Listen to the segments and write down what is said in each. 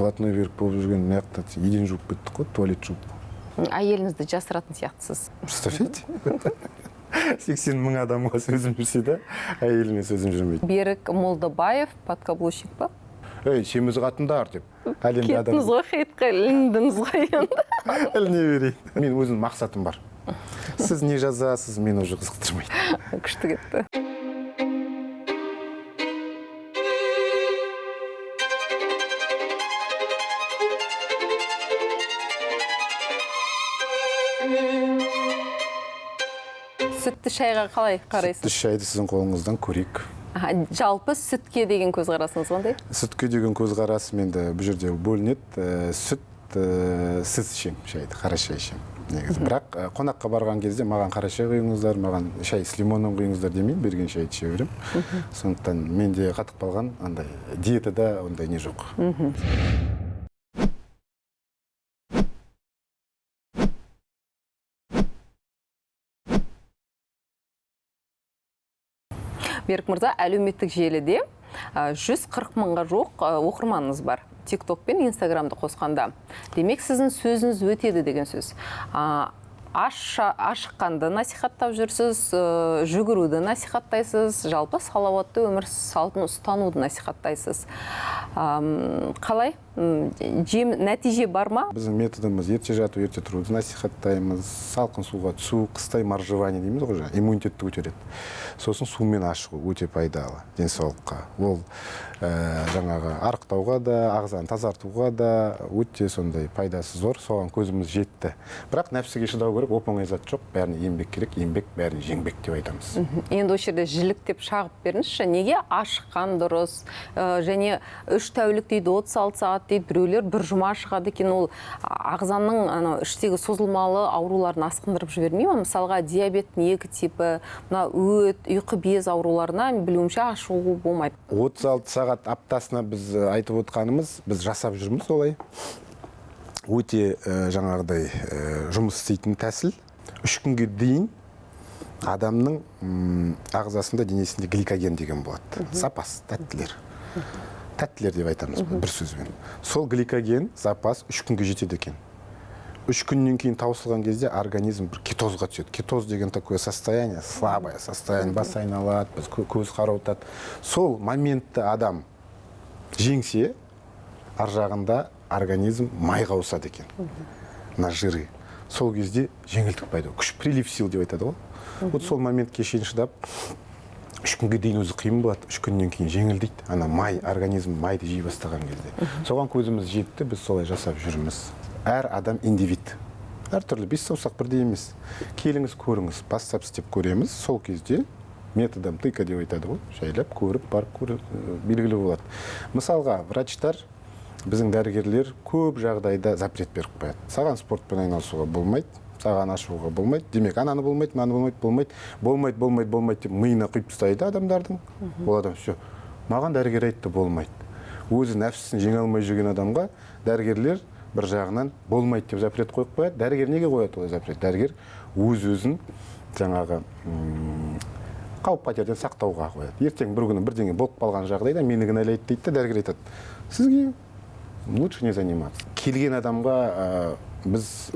блатной беріп болып жүрген маяқта еден жуып кеттік қой, туалет жуып. Әйеліңізді жасыратын сияқтысыз. Представляете? 80 мың адамға сөзім жүрсе де, әйеліне сөзім жүрмейді. Берік Молдабаев, подкаблучник па? Семіз қатындар деп. Кеттіңіз ғой, хейтқа іліндіңіз ғой енді. Іліне берейін. Мен өзім мақсатым бар. Сіз не жазасыз, мен уже қызықтырмайды. Күшті кетті. Сүтті шайға қалай қарайсыз? Сүтті шайды сіздің қолыңыздан көрейік. Жалпы сүтке деген көзқарасыңыз қандай? Сүтке деген көзқарасым енді бұл жерде бөлінеді. Сүт, сіз ішем шайды, қара шай ішем. Негізі. Бірақ қонаққа барған кезде маған қара шай құйыңыздар, маған шай с лимонын құйыңыздар демеймін, берген шайды іше берем. Сондықтан менде қатып қалған андай диетада ондай не жоқ. Берік мырза, әлеуметтік желіде 140 мыңға жоқ оқырманыңыз бар. TikTok пен Instagram'ды қосқанда. Демек, сіздің сөзіңіз өтеді деген сөз. Ашыққанды насихаттап жүрсіз, жүгіруді насихаттайсыз, жалпы салауатты өмір салтын ұстануды насихаттайсыз. Қалай? Нәтиже бар ма? Біздің методымыз ерте жату, ерте тұруды насихаттаймыз. Салқын суға түсу, қыстай маржевание дейміз ғой, иммунитетті көтереді. Сосын сумен ашығу өте пайдалы денсаулыққа. Ол жаңағы арықтауға да, ағзаны тазартуға да өте сондай пайдасы зор. Соған көзіміз жетті. Бірақ нәпсіге шыдау керек, оп-оңай зат жоқ. Бәріне еңбек керек, еңбек бәріне жеңбек деп айтамыз. Енді осы жерде жілік деп шағып беріңізші. Неге ашыққан дұрыс? Және 3 тәулік дейді, 36 сағат дейді, біреулер бір жұма шығады екен, ол ағзаның іштегі созылмалы ауруларын асқындырып жібермей ме? Мысалға диабеттің 2 типі, өт, ұйқы без ауруларына білуімше ашығу болмайды. 36 сағат аптасына біз айтып отқанымыз, біз жасап жүрміз олай. Өте жаңағыдай жұмыс істейтін тәсіл. 3 күнге дейін адамның ағзасында, денесінде гликоген деген болады. Запас, тәттілер. Тәттілер деп айтамыз бір сөзбен. Сол гликоген запас 3 күнге жетеді екен. 3 күннен кейін таусылған кезде организм бір кетозға түседі. Кетоз деген такое состояние, слабое состояние, бас айналады, көз қарауытады. Сол моментті адам жеңсе, ар жағында организм майға ауысады екен. На жиры. Сол кезде жеңілдік пайда. Күш прилив сил деп айтады ғой. Вот сол моментке шейін шыдап, 3 күнге дейін өзі қиын болады, 3 күннен кейін жеңілдейді. Ана май, организм майды жей бастаған кезде. Соған көзіміз жетті, біз солай жасап жүрміз. Әр адам индивид. Әр түрлі 5 саусақ бірдей емес. Келіңіз, көріңіз, бастап істеп көреміз. Сол кезде методом тыка деп айтады ғой. Жайлап көріп, барып белгілі болады. Мысалға, врачтар, біздің дәрігерлер көп жағдайда запрет беріп қояды. Саған спортпен айналысуға болмайды, саған ашуға болмайды. Демек, ананы болмайды, мынаны болмайды деп миына құйып тастайды адамдардың. Ол адам все. Маған дәрігер айтты, болмайды. Өзі нәпсісін жеңе алмай жүрген адамға дәрігерлер бір жағынан болмайды деп запрет қойып қояды. Дәрігер неге қояды ол запрет? Дәрігер өз-өзін жаңағы қауіп-қатерден сақтауға қояды. Ертең бір күні бірдеңе болып қалған жағдайда мені кінәлайды дейді, дәрігер айтады. Сізге лучше не заниматься. Келген адамға біз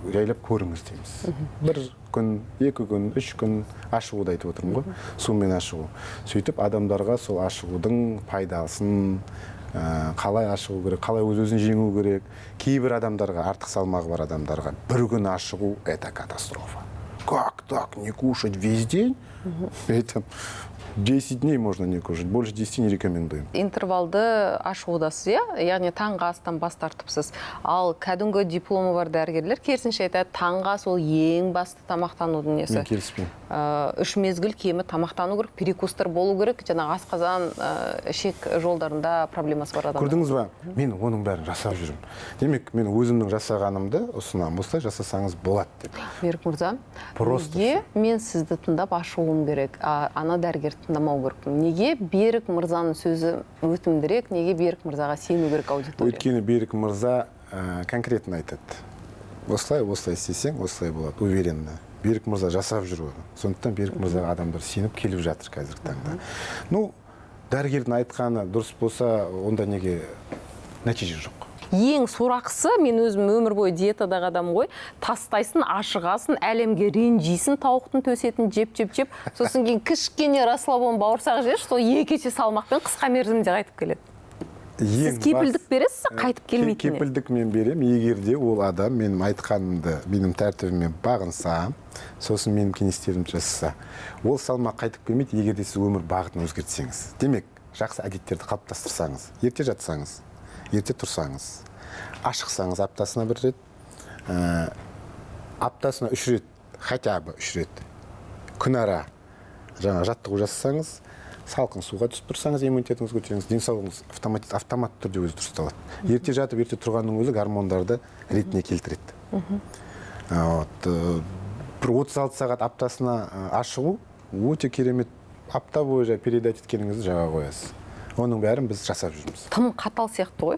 жайлап көріңіз дейміз. 1 күн, 2 күн, 3 күн ашығуды айтып отырмын ғой, сумен ашығу. Сөйтіп адамдарға сол ашығудың пайдасын, қалай ашығу керек, қалай өз-өзін жеңу керек. Кейбір адамдарға, артық салмағы бар адамдарға 1 күн ашығу – это катастрофа. Как так? Не кушать весь день? Это 10 дней можно не кушать, больше 10 не рекомендуем. Интервалды ашығудасыз, яғни таңғы астан бас тартыпсыз. Ал кәдімгі дипломы бар дәрігерлер керісінше айтады, таңға сол ең басты тамақтанудың несі. Мен келіспеймін. 3 мезгіл кемі тамақтану керек, перекустар болу керек, жаңағы асқазан ішек жолдарында проблемасы бар адамдар. Көрдіңіз ба? Мен оның бәрін жасап жүрмін. Демек, мен өзімнің жасағанымды ұсынамын, осылай жасасаңыз болады деп. Берік мырза, неге мен сізді тыңдап ашуым керек, ана дәрігер тыңдамау керек? Неге Берік мырзаның сөзі өтімдірек, неге Берік мырзаға сену керек аудитория? Өйткені Берік мырза конкретно айтады. Осылай істесең, осылай болады, уверенно. Берік мырза жасап жүр оны. Сондықтан Берік мырзаға адамдар сеніп келіп жатыр қазіргі таңда. Ну, дәрігердің айтқаны дұрыс болса, онда неге нәтиже жоқ. ең сорақысы, мен өзім өмір бойы диетадағы адам ғой, тастайсың, ашығасың, әлемге ренжисің, тауықтың төсетін жеп, сосын кейін кішкене расслабон бауырсақ жеш, сол 2 есе салмақпен қысқа мерзімде қайтып келеді. Сіз кепілдік бересіз, қайтып келмейтініне? Кепілдік мен берем, егер де ол адам менің айтқанымды, менің тәртібіме бағынса, сосын менің кеңестерімді жасаса, ол салмақ қайтып келмейді, егер де сіз өмір бағытын өзгертсеңіз. Демек, жақсы әдеттерді қалыптастырсаңыз, ерте жатсаңыз, ерте тұрсаңыз, ашықсаңыз аптасына 1 рет, аптасына 3 рет, хотя бы 3 рет, күнара жаттығу жасасаңыз, салқын суға түсіп тұрсаңыз, иммунитетіңіз көтеріңіз, денсаулығыңыз автомат түрде өзі дұрысталады. Ерте жатып, ерте тұрғанның өзі гормондарды ретіне келтіреді. Бір 36 сағат аптасына ашығу өте керемет. Апта бойы передать еткеніңізді жаға қоясыз. Оның бәрін біз жасап жүрміз. Тым қатал сияқты ғой.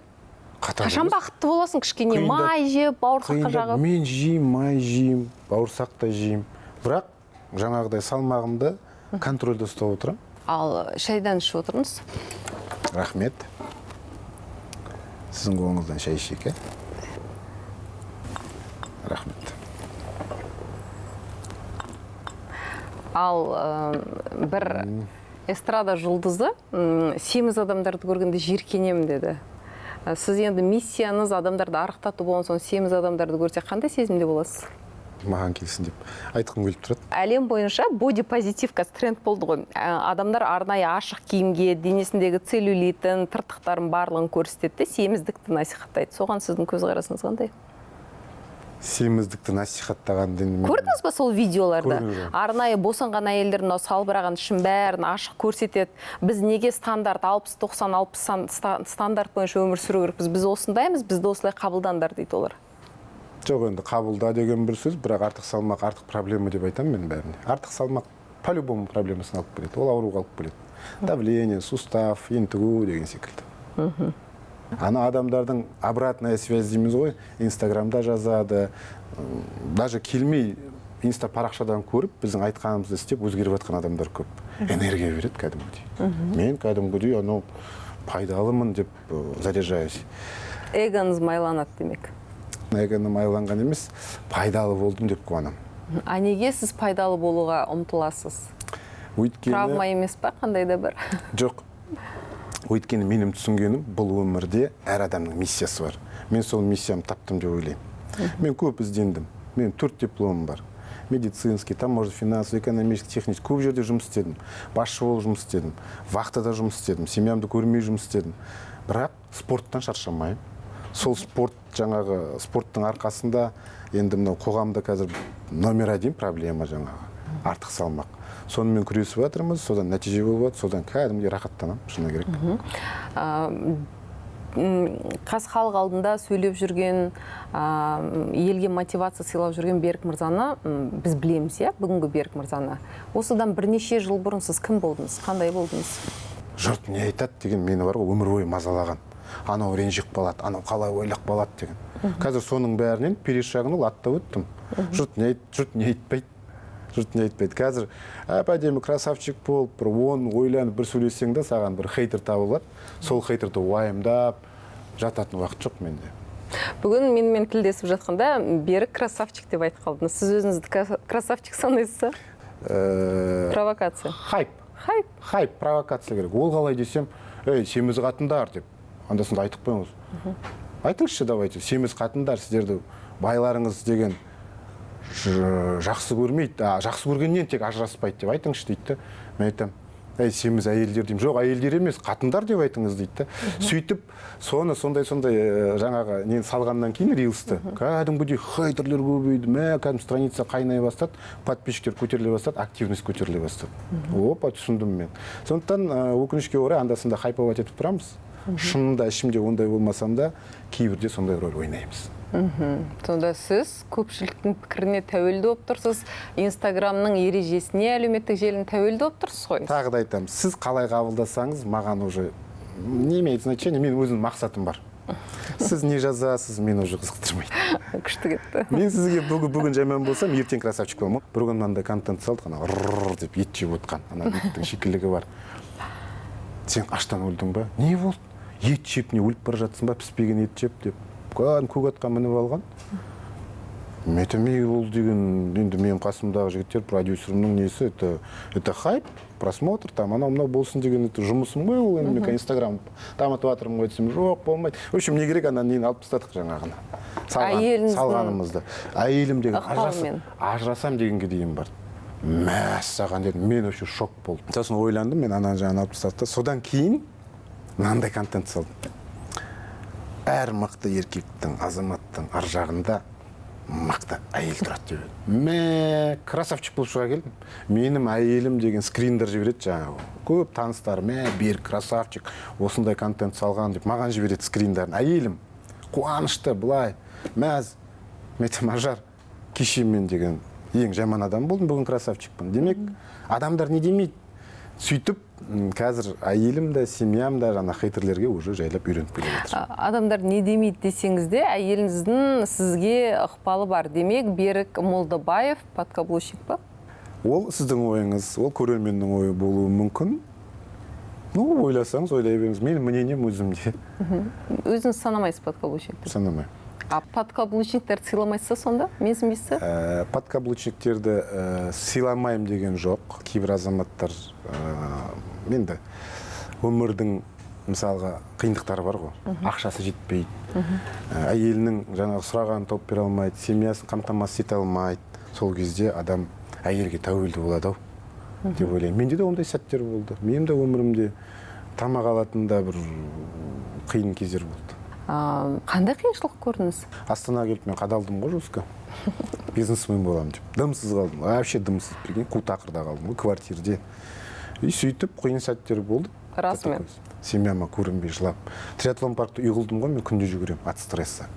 Қашан бақытты боласың, кішкене май жеп, бауырсаққа жағып? Мен жеймін, май жеймін, бауырсақта жеймін. Бірақ жаңағыдай салмағымды контрольда ұстап отырамын. Ал шайдан ішіп отырмыз. Рахмет. Сіздің қолыңыздан шай ішейік, Рахмет. Ал бір эстрада жұлдызы семіз адамдарды көргенде жиіркенемін деді. Сіз енді миссияңыз адамдарды арықтату болған соң семіз адамдарды көрсе қандай сезімде боласыз? Маған келсін деп айтқым келіп тұрады. Әлем бойынша боди-позитив тренд болды ғой. Адамдар арнайы ашық киімге, денесіндегі целлюлитін, тыртықтарын барлығын көрсетеді, семіздікті насихаттайды. Соған сіздің көзқарасыңыз қандай? Семіздікті насихаттаған көрдіңіз ба сол видеоларды? Арнайы босанған әйелдер мынау салбыраған ішін бәрін ашық көрсетеді. Біз неге стандарт 60-90-60 стандарт бойынша өмір сүру керекпіз? Біз осындаймыз, бізді осылай қабылдандар дейді олар. Жоқ, енді қабылда деген бір сөз, бірақ артық салмақ артық проблема деп айтамын мен бәріне. Артық салмақ по-любому проблемасын алып келеді, ол ауруға алып келеді. Давление, сустав, ентігу деген секілді. Ана адамдардың обратная связь дейміз ғой, инстаграмда жазады, даже келмей инста парақшадан көріп, біздің айтқанымызды істеп өзгеріп жатқан адамдар көп. Энергия береді кәдімгідей. Мен кәдімгідей анау пайдалымын деп заряжаюсь. Эгоңыз майланады демек. Эгоны майланған емес, пайдалы болдым деп қуанамын. А неге сіз пайдалы болуға ұмтыласыз? Травма емес па, қандай да бір? Жоқ. Өйткені менің түсінгенім, бұл өмірде әр адамның миссиясы бар. Мен сол миссиямды таптым деп ойлаймын. Мен көп іздендім. Мен 4 дипломым бар. Медицинский, там может финансовый, экономический, технический. Көп жерде жұмыс істедім. Басшы болып жұмыс істедім. Вахтада жұмыс істедім. Семьямды көрмей жұмыс істедім. Бірақ спорттан шаршамаймын. Сол жаңағы спорттың арқасында енді мынау қоғамда қазір номер 1 проблема жаңағы артық салмақ. Сонымен күресіп жатырмыз, содан нәтиже болып жатыр, содан кәдімгідей рахаттанамын, шыны керек. Қас халық алдында сөйлеп жүрген, елге мотивация сыйлап жүрген Берік мырзаны біз білеміз, бүгінгі Берік мырзаны. Осыдан бірнеше жыл бұрын сіз кім болдыңыз, қандай болдыңыз? Жұрт не айтады деген мені бар ғой, өмір бойы мазалаған. Анау ренжіп қалады, анау қалай ойлап қалады деген. Қазір соның бәрінен перешагын ол аттап өттім. Жұрт не айтпайды. Қазір әдемі красавчик болып, бір ойланып, бір сөйлесең де саған бір хейтер табылады. Сол хейтерді уайымдап жататын уақыт жоқ менде. Бүгін менімен тілдесіп жатқанда Берік красавчик деп айтып қалдыңыз. Сіз өзіңізді красавчик санайсыз? Провокация. Хайп, провокация керек. Ол қалай десем, семіз қатындар деп. Андасында айтып қойыңыз. Айтыңызшы, давайте, семіз қатындар сіздерді байларыңыз деген жақсы көрмейді, жақсы көргеннен тек ажыраспайды деп айтыңызшы дейді. Мен айтам, семіз әйелдер деймін. Жоқ, әйелдер емес, қатындар деп айтыңыз дейді. Сөйтіп, сондай жаңағы нені салғаннан кейін рилсті. Кәдімгідей хейтерлер көбейді, кәдім страница қайнай бастады, подписчиктер көтеріле бастады, активность көтеріле бастады. Опа, түсіндім мен. Сондықтан өкінішке орай андасында хайповать етіп тұрамыз. Шынында ішімде ондай болмасам да, кейбірде сондай рөл ойнаймыз. Сонда сіз көпшіліктің пікіріне тәуелді болып тұрсыз, Инстаграмның ережесіне, әлеуметтік желінің тәуелді болып тұрсыз ғой? Тағы да айтамын, сіз қалай қабылдасаңыз, маған уже не имеет значения, мен өзімнің мақсатым бар. Сіз не жазасыз, мен уже қызықтырмайды. Күшті кетті. Мен сізге бүгін жаман болсам, ертең красавчик боламын. Бір күн мынандай контент салдық, ана рррр деп ет жеп отқан, ана иттің шикілігі бар. Сен аштан өлдің ба? Не болды? ет жеп не өліп бара жатсың ба, піспеген ет жеп деп көк атқа мініп алған. Метамей ол деген, енді менің қасымдағы жігіттер, продюсерімнің несі, это хайп, просмотр, там, анау болсын деген, это жұмысым ғой, ол енді мен инстаграм дамытып жатырмын ғой десем, жоқ, болмайды. В общем, не керек, анан нені алып тастадық жаңағыны. Салғанымызды. Әйелім деген, ажырасам дегенге дейін бар. Мәссаған дедім, мен вообще шок болдым. Сосын ойландым, мен ананы жаңағы алып тастадым. Содан кейін мынандай контент салдым. Әр мықты еркектің, азаматтың ар жағында мықты әйел тұрады деп. Красавчик болып шыға келдім. Менің әйелім деген скриндер жібереді жаңағы. Көп таныстарым, бер красавчик, осындай контент салған деп маған жібереді скриндерін. Әйелім қуанышты, былай, мәз, метамажар, кеше мен деген ең жаман адам болдым, бүгін красавчикпін. Демек, адамдар не демейді? Сөйтіп, қазір әйелім де, семьям да жаңа хейтерлерге уже жайлап үйреніп келе жатыр. Адамдар не демейді десеңіз де, әйеліңіздің сізге ықпалы бар. Демек, Берік Молдабаев подкаблучник па? Ол сіздің ойыңыз, ол көрерменнің ойы болуы мүмкін. Ойласаңыз, ойлай беріңіз. Менің мнением өзімде. Өзіңіз санамайсыз подкаблучниктер? Санамай. А подкаблучниктерді сыйламайсыз сонда? Менсінбейсіз? Подкаблучниктерді сыйламайым деген жоқ. Кейбір азаматтар енді өмірдің мысалға қиындықтары бар ғой. Ақшасы жетпейді. Әйелінің жаңағы сұрағанын тауып бере алмайды, семьясын қамтамасыз ете алмайды. Сол кезде адам әйелге тәуелді болады деп ойлаймын. Менде де ондай сәттер болды. Менің де өмірімде тамақ алатында бір қиын кездер болды. Қандай қиыншылық көрдіңіз? Астанаға келіп мен қадалдым ғой жестко. Бизнесмен боламын деп. Дымсыз қалдым. Вообще дымсыз. Қутақырда қалдым ғой, квартирде. И сөйтіп қиын сәттер болды. Расымен. Семьяма көрінбей жылап. Триатлон паркта үй қылдым ғой, мен күнде жүгіремін от стресса.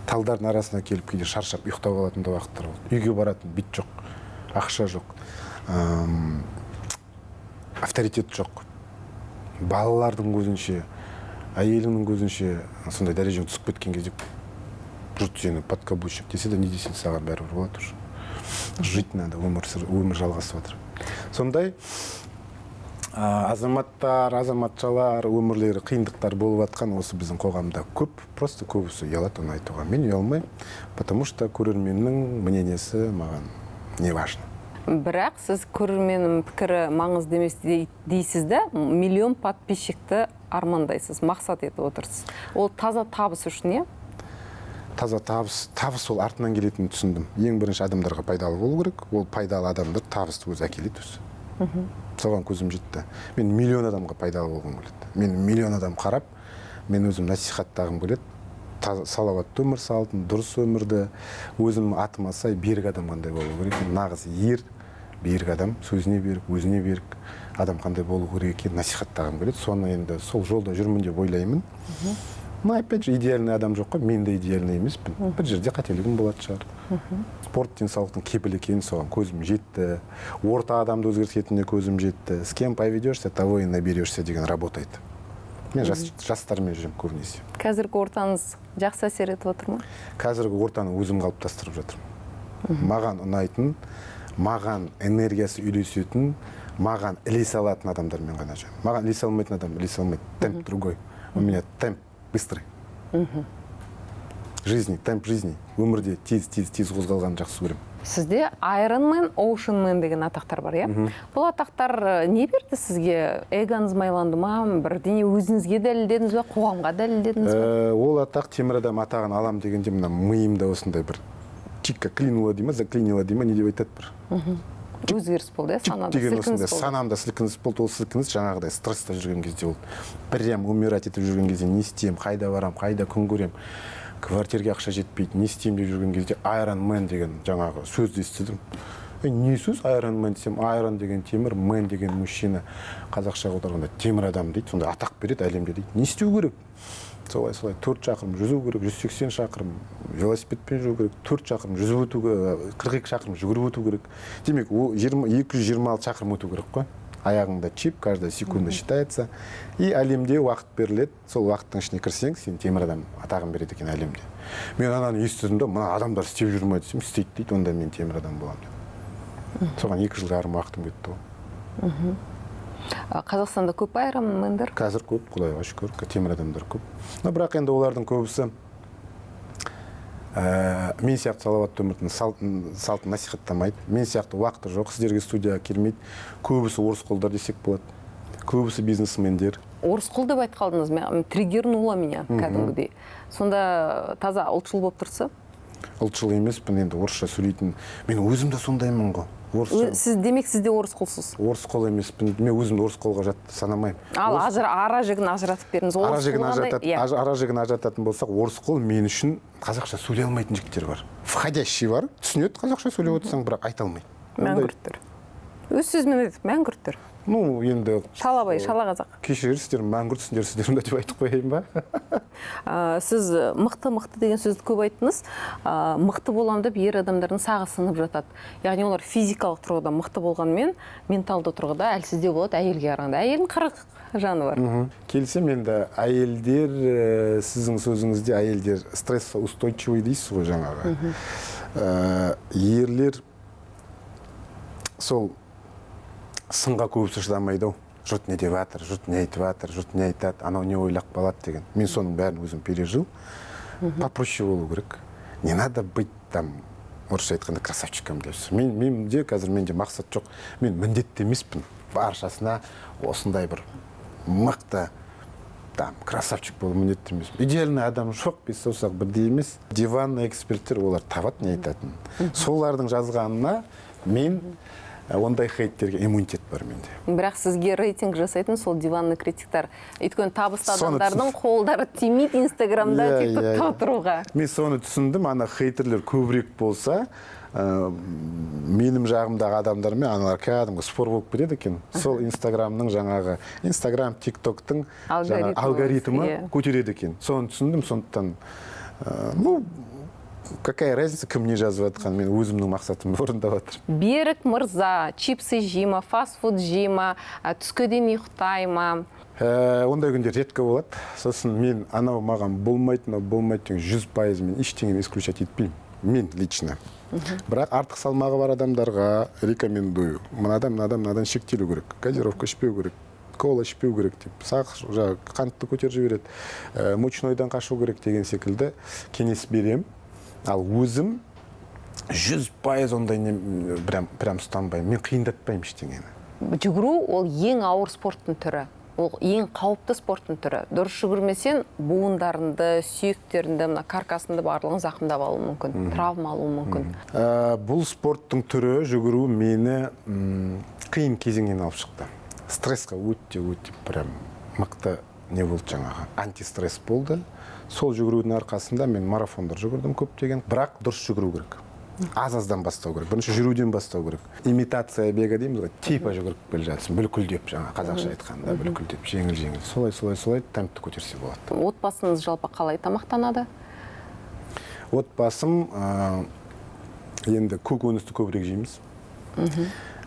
Талдардың арасына келіп кейде шаршап ұйықтап алатын да уақыттар болды. Үйге баратын бит жоқ, ақша жоқ, авторитет жоқ. Балалардың көзінше, әйеліңнің көзінше сондай дәрежең түсіп кеткен кезде жұрт сені подкаблучник десе де не десе саған бәрібір болады уже. Жить надо, өмір жалғасып жатыр. Сондай азаматтар, азаматшалар өмірлері қиындықтар болып жатқан осы біздің қоғамда көп, просто көбісі ұялады оны айтуға. Мен ұялмаймын, потому что көрерменнің мнениесі маған не важно. Бірақ сіз көрерменнің пікірі маңызды емес дейсіз де, миллион подписчикті армандайсыз, мақсат етіп отырсыз. Ол таза табыс үшін, Таза табыс ол артынан келетінін түсіндім. Ең бірінші адамдарға пайдалы болу керек. Ол пайдалы адамдар табысты өзі әкеледі өзі. Соған көзім жетті. Мен миллион адамға пайдалы болғым келеді. Мен миллион адам қарап, мен өзім насихаттағым келеді. Салауатты өмір салдым, дұрыс өмірді, өзім атыма сай берік адам қандай болу керек. Нағыз ер, берік адам, сөзіне берік, өзіне берік адам қандай болу керек екенін насихаттағым келеді. Соны енді сол жолда жүрмін деп ойлаймын. Опять же, идеальный адам жоқ қой, мен де идеальный емеспін. Бір жерде қателігім болады шығар. Спорт денсаулықтың кепілі екенін соған көзім жетті. Орта адамды өзгертетініне көзім жетті. С кем поведешься, того и наберешься деген работает. Мен жастармен жүремін көбінесе. Қазіргі ортаңыз жақсы әсер етіп отыр ма? Қазіргі ортаны өзім қалыптастырып жатырмын. Маған ұнайтын, маған энергиясы үйлесетін, маған ілесе алатын адамдармен ғана жүремін. Маған ілесе алмайтын адам ілесе алмайды. Темп другой. У меня темп быстрый. Жизни, темп жизни. Өмірде тез қозғалғанды жақсы көремін. Сізде Iron Man, Ocean Man деген атақтар бар, Бұл атақтар не берді сізге? Эгоңыз майланды ма? Бірдеңе өзіңізге дәлелдедіңіз бе? Қоғамға дәлелдедіңіз бе? Ол атақ темір адам атағын алам дегенде мына миымда осындай бір чикка клинула дейма, заклинила дейма, не деп айтады бір. Өзгеріс болды, санада сілкініс болды. Санамда сілкініс болды, ол сілкініс жаңағыдай стрессте жүрген кезде болды. Прям умирать етіп жүрген кезде не істеймін, қайда барам, қайда күн көрем, квартирге ақша жетпейді, не істеймін деп жүрген кезде Iron Man деген жаңағы сөзді естідім. Не сөз Iron Man десем, Iron деген темір, Man деген мужчина, қазақша аударғанда темір адам дейді, сонда атақ береді әлемде дейді. Не істеу керек? Солай 4 шақырым жүзу керек, 180 шақырым велосипедпен жүру керек, 4 шақырым жүзіп өтуге, 42 шақырым жүгіріп өту керек. Демек, 226 шақырым өту керек қой. Аяғыңда чип, каждая секунда считается. И әлемде уақыт беріледі. Сол уақыттың ішіне кірсең, сен темір адам атағын береді екен әлемде. Мен ананы естідім да, мына адамдар істеп жүр ме десем, істейді дейді, онда мен темір адам боламын деп. Соған 2 жылға жарым уақытым кетті ғой. Қазақстанда көп айронмендер? Қазір көп, құдайға шүкір, темір адамдар көп. Но бірақ енді олардың көбісі мен сияқты салауатты өмірдің салтын насихаттамайды. Мен сияқты уақыты жоқ, сіздерге студияға келмейді. Көбісі орыс қолдар десек болады. Көбісі бизнесмендер. Орыс қол деп айтып қалдыңыз, триггернуло меня кәдімгідей. Сонда таза ұлтшыл болып тұрса? Ұлтшыл емеспін, енді орысша сөйлейтін. Мен өзім де сондаймын ғой. Сіз демек сізде орыс қолсыз? Орыс қол емеспін. Мен өзімді орыс қолға жатты санамаймын. Ал ара жігін ажыратып беріңіз. Ара жігін ажырататын болсақ, орыс қол мен үшін қазақша сөйлей алмайтын жігіттер бар. Входящий бар, түсінеді қазақша сөйлеп отырсаң, бірақ айта алмайды. Мәңгүрттер. Өз сөзімен айтып, мәңгүрттер. Ну, енді шалабай, шала қазақ. Кешірерсіздер, мәңгүртсіңдер сіздер деп айтып қояйын ба? Сіз мықты деген сөзді көп айттыңыз. Мықты болам деп ер адамдардың сағы сынып жатады. Яғни олар физикалық тұрғыда мықты болғанмен, менталды тұрғыда әлсіздеу болады әйелге қарағанда. Әйелдің 40 жаны бар. Келсем, енді әйелдер, сіздің сөзіңізде әйелдер стрессқа устойчивый дейсіз ғой жаңағы. Ерлер сол сынға көбісі шыдамайды. Жұрт не деп жатыр, жұрт не айтып жатыр, жұрт не айтады, анау не ойлап қалады деген. Мен соның бәрін өзім пережил. Попроще болу керек. Не надо быть там, орысша айтқанда, красавчиком дейсіз. Менде қазір менде мақсат жоқ. Мен міндетті емеспін. Баршасына осындай бір мықты красавчик болу міндетті емес. Идеальный адам жоқ, біз саусақ бірдей емес. Диванный эксперттер олар табады не айтатын. Солардың жазғанына мен ондай хейттерге иммунитет бар менде. Бірақ сізге рейтинг жасайтын сол диванный критиктар. Өйткені табысты адамдардың қолдары тимейді Инстаграмда, тиктокта отыруға. Мен соны түсіндім, ана хейтерлер көбірек болса, менің жағымдағы адамдармен аналар кәдімгі спор болып кетеді екен. Сол Инстаграмның жаңағы, Инстаграм, тиктоктың алгоритмі көтереді екен. Соны түсіндім, сондықтан, какая разница, кім не жазып жатқан, мен өзімнің мақсатымды орындап жатыр. Берік мырза, чипсы жейма, фастфуд жейма, түске дейін ұйықтайма? Ондай күндер реткі болады. Сосын мен анау маған болмайды 100% мен ештеңені исключать етпеймін. Мен лично. Бірақ артық салмағы бар адамдарға рекомендую. Мынадан шектелу керек. Газировка ішпеу керек. Кола ішпеу керек деп. Қантты көтеріп жібереді. Мучнойдан қашу керек деген секілді кеңес берем. Ал өзім 100% ондай прям ұстанбаймын. Мен қиындатпаймын ештеңені. Жүгіру ол ең ауыр спорттың түрі. Ол ең қауіпті спорттың түрі. Дұрыс жүгірмесен буындарыңды, сүйектеріңді, каркасыңды барлығын зақымдап алуы мүмкін, травма алуы мүмкін. Бұл спорттың түрі жүгіру мені қиын кезеңнен алып шықты. Стрессқа өте прям мықты не болды жаңағы. Антистресс болды. Сол жүгірудің арқасында мен марафондар жүгірдім көптеген. Бірақ дұрыс жүгіру керек. Аз-аздан бастау керек. Бірінші жүруден бастау керек. Имитация бега дейміз ғой. Типа жүгіріп келе жатсың. Бүлкілдеп жаңа қазақша айтқанда бүлкілдеп, жеңіл. Солай темпті көтерсе болады. Отбасыңыз жалпы қалай тамақтанады? Отбасым енді көкөністі көбірек жейміз.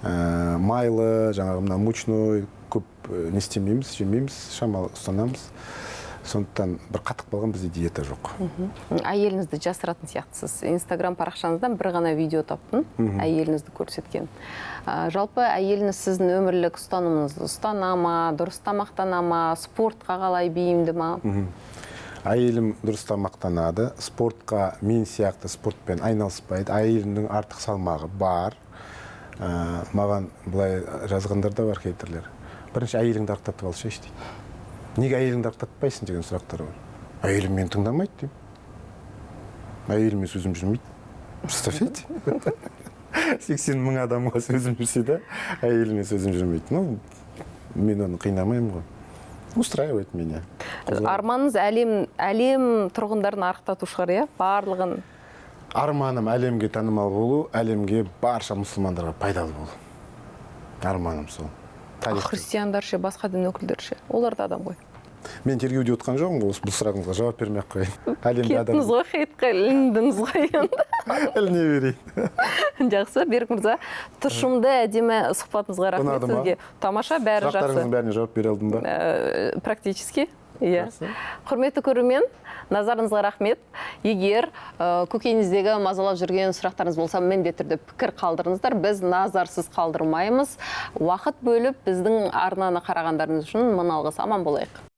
Майлы, жаңағы мына мучной көп не істемейміз, жемейміз, шамалы ұстанамыз. Сондықтан бір қатық болған бізде диета жоқ. Әйеліңізді жасыратын сияқтысыз. Инстаграм парақшаңыздан бір ғана видео таптым, әйеліңізді көрсеткен. Жалпы әйеліңіз сіздің өмірлік ұстанымыңызды ұстана ма, дұрыс тамақтана ма, спортқа қалай бейімді ма? Әйелім дұрыс тамақтанады, спортқа мен сияқты спортпен айналыспайды. Әйелімнің артық салмағы бар. Маған бұлай жазғандар да бар хейтерлер. Бірінші әйеліңді арықтатып алшы дейді. Неге әйеліңді арықтатпайсың деген сұрақтар бар. Әйелім мені тыңдамайды деймін. Әйеліме сөзім жүрмейді. Представляете? 80 000 адамға сөзім жүрсе де, әйеліме сөзім жүрмейді. Мен оны қинамаймын ғой. Устраивает меня. Арманыңыз әлем тұрғындарын арықтату шығар, иә? Барлығын. Арманым әлемге танымал болу, әлемге барша мұсылмандарға пайдалы болу. Арманым сол. Христиандар ше, басқа дін өкілдері ше, олар да адам ғой. Мен тергеуде отқан жоғым, бұл сұрағыңызға жауап бермей қойын. Кеттіңіз ғой, хейтқа іліндіңіз ғой енді. Іліне берейін. Жақсы, Берік мырза, тұшымды әдемі сұхбатыңызға рахмет сізге. Тамаша, бәрі жақсы. Сұрақтарыңыздың бәріне жауап бере алдым ба? Практически. Иә. Құрметті көрермен, назарыңызға рахмет. Егер көкейіңіздегі мазалап жүрген сұрақтарыңыз болса, міндетті түрде пікір қалдырыңыздар. Біз назарсыз қалдырмаймыз. Уақыт бөліп біздің арнаны қарағандарыңыз үшін мың алғыс. Аман болайық.